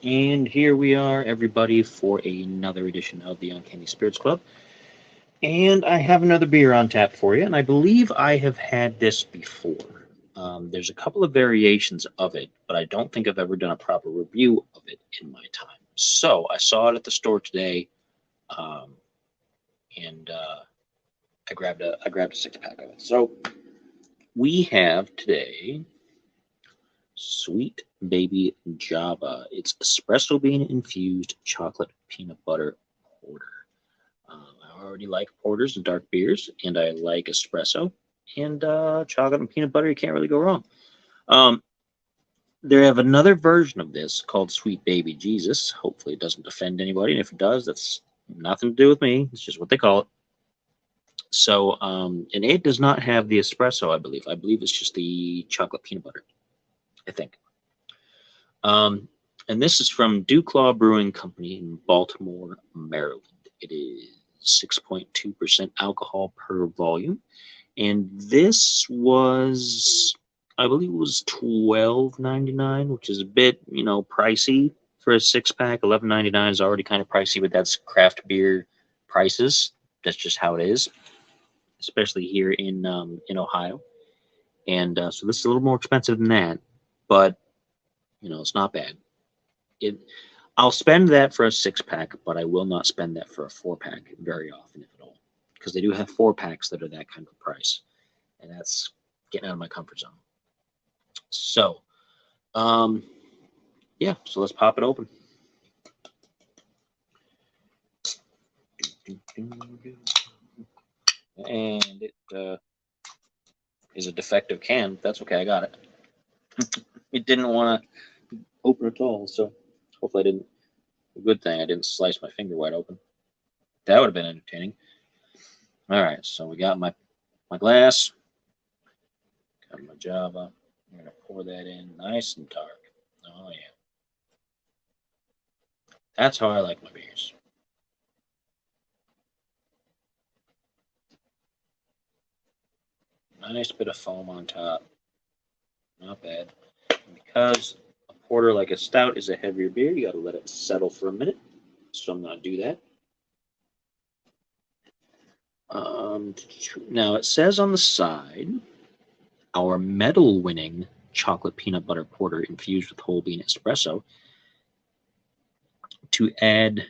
And here we are, everybody, for another edition of the Uncanny Spirits Club. And I have another beer on tap for you, and I believe I have had this before. There's a couple of variations of it, but I don't think I've ever done a proper review of it in my time. So I saw it at the store today, um, and I grabbed a 6 pack of it. So we have today Sweet Baby Java. It's espresso bean infused chocolate peanut butter porter. I already like porters and dark beers, and I like espresso and chocolate and peanut butter. You can't really go wrong. Um, they have another version of this called Sweet Baby Jesus. Hopefully, it doesn't offend anybody, and if it does, that's nothing to do with me. It's just what they call it. So, and it does not have the espresso. I believe. I believe it's just the chocolate peanut butter. I think. Um, and this is from Dewclaw Brewing Company in Baltimore, Maryland. It is 6.2% alcohol per volume. And this was, I believe it was $12.99, which is a bit, pricey for a 6 pack. $11.99 is already kind of pricey, but that's craft beer prices. That's just how it is, especially here in Ohio. And so this is a little more expensive than that, but it's not bad. It I'll spend that for a 6 pack, but I will not spend that for a 4 pack very often, if at all, because they do have 4 packs that are that kind of price, and that's getting out of my comfort zone. So, um, yeah, so let's pop it open. And it is a defective can. But that's okay. I got it. It didn't want to open at all, so hopefully I didn't. A good thing I didn't slice my finger wide open. That would have been entertaining. All right, so we got my glass, got my Java. I'm gonna pour that in nice and dark. Oh yeah, that's how I like my beers. Nice bit of foam on top, not bad. Because a porter like a stout is a heavier beer, you got to let it settle for a minute. So I'm gonna do that. Um, Now it says on the side, our medal-winning chocolate peanut butter porter infused with whole bean espresso to add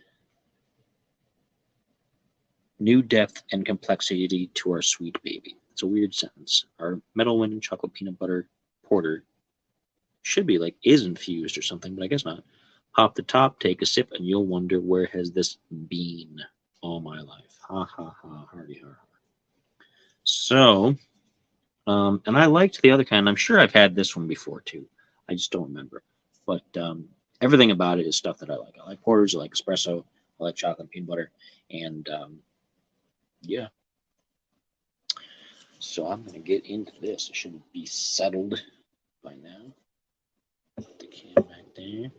new depth and complexity to our sweet baby. It's a weird sentence. Our medal winning chocolate peanut butter porter should be like is infused or something, but I guess not. Pop the top, take a sip, and you'll wonder where has this been all my life. Ha ha ha, hardy har. So, and I liked the other kind. I'm sure I've had this one before too. I just don't remember. But everything about it is stuff that I like. I like porters, I like espresso, I like chocolate and peanut butter, and yeah, so I'm going to get into this. It should be settled by now. Put the can back there.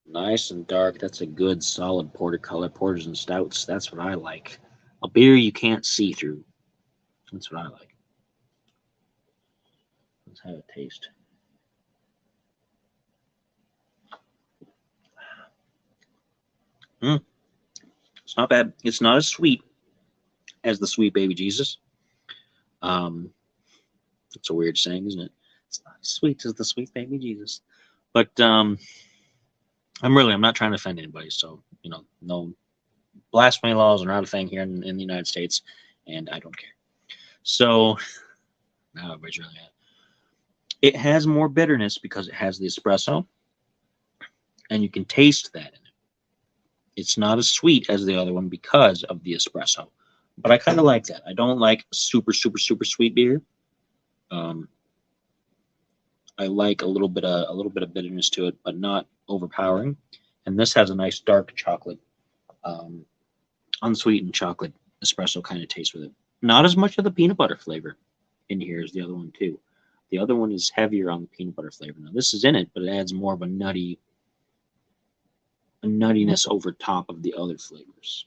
Nice and dark. That's a good solid porter color. Porters and stouts. That's what I like. A beer you can't see through. That's what I like. Let's have a taste. Mm, it's not bad. It's not as sweet as the Sweet Baby Jesus. Um, it's a weird saying, isn't it? It's not as sweet as the Sweet Baby Jesus. But I'm not trying to offend anybody. So no blasphemy laws are not a thing here in the United States, and I don't care. So now everybody's really mad. It has more bitterness because it has the espresso, and you can taste that in it. It's not as sweet as the other one because of the espresso, but I kind of like that. I don't like super super super sweet beer. Um, I like a little bit of bitterness to it, but not overpowering. And this has a nice dark chocolate, um, unsweetened chocolate espresso kind of taste with it. Not as much of the peanut butter flavor in here as the other one too. The other one is heavier on the peanut butter flavor. Now this is in it, but it adds more of a nuttiness over top of the other flavors.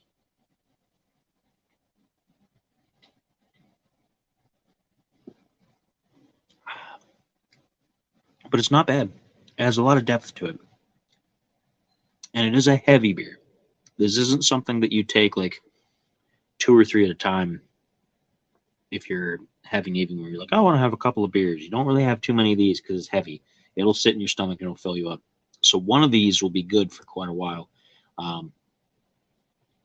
But it's not bad. It has a lot of depth to it. And it is a heavy beer. This isn't something that you take like 2 or 3 at a time. If you're having evening where you're like, I want to have a couple of beers, you don't really have too many of these because it's heavy. It'll sit in your stomach and it'll fill you up. So one of these will be good for quite a while,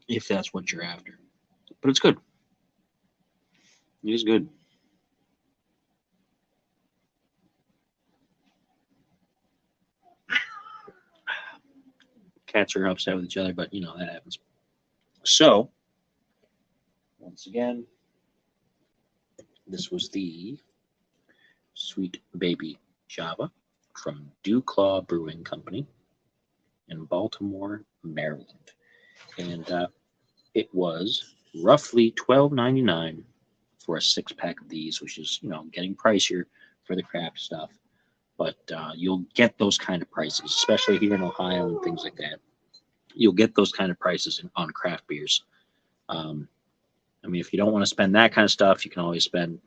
if that's what you're after. But it's good. It is good. Cats are upset with each other, but you know that happens. So once again, this was the Sweet Baby Java from Dew Claw Brewing Company in Baltimore, Maryland. And it was roughly $12.99 for a 6-pack of these, which is, you know, getting pricier for the craft stuff. But you'll get those kind of prices, especially here in Ohio and things like that. You'll get those kind of prices on craft beers. I mean, if you don't want to spend that kind of stuff, you can always spend,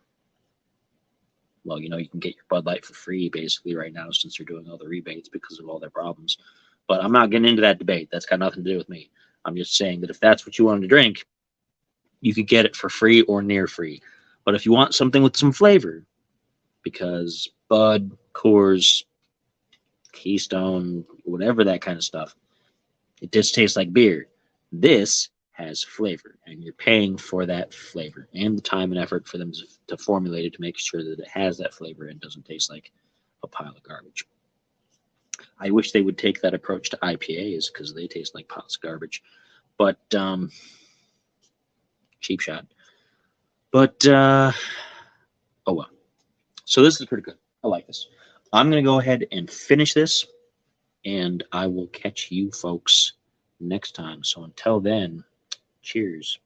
well, you know, you can get your Bud Light for free basically right now since they're doing all the rebates because of all their problems. But I'm not getting into that debate. That's got nothing to do with me. I'm just saying that if that's what you wanted to drink, you could get it for free or near free. But if you want something with some flavor, because Bud, Coors, Keystone, whatever that kind of stuff, it just tastes like beer. This has flavor, and you're paying for that flavor and the time and effort for them to formulate it to make sure that it has that flavor and doesn't taste like a pile of garbage. I wish they would take that approach to IPAs because they taste like piles of garbage. But cheap shot. But oh well. So this is pretty good. I like this. I'm going to go ahead and finish this, and I will catch you folks next time. So until then, cheers.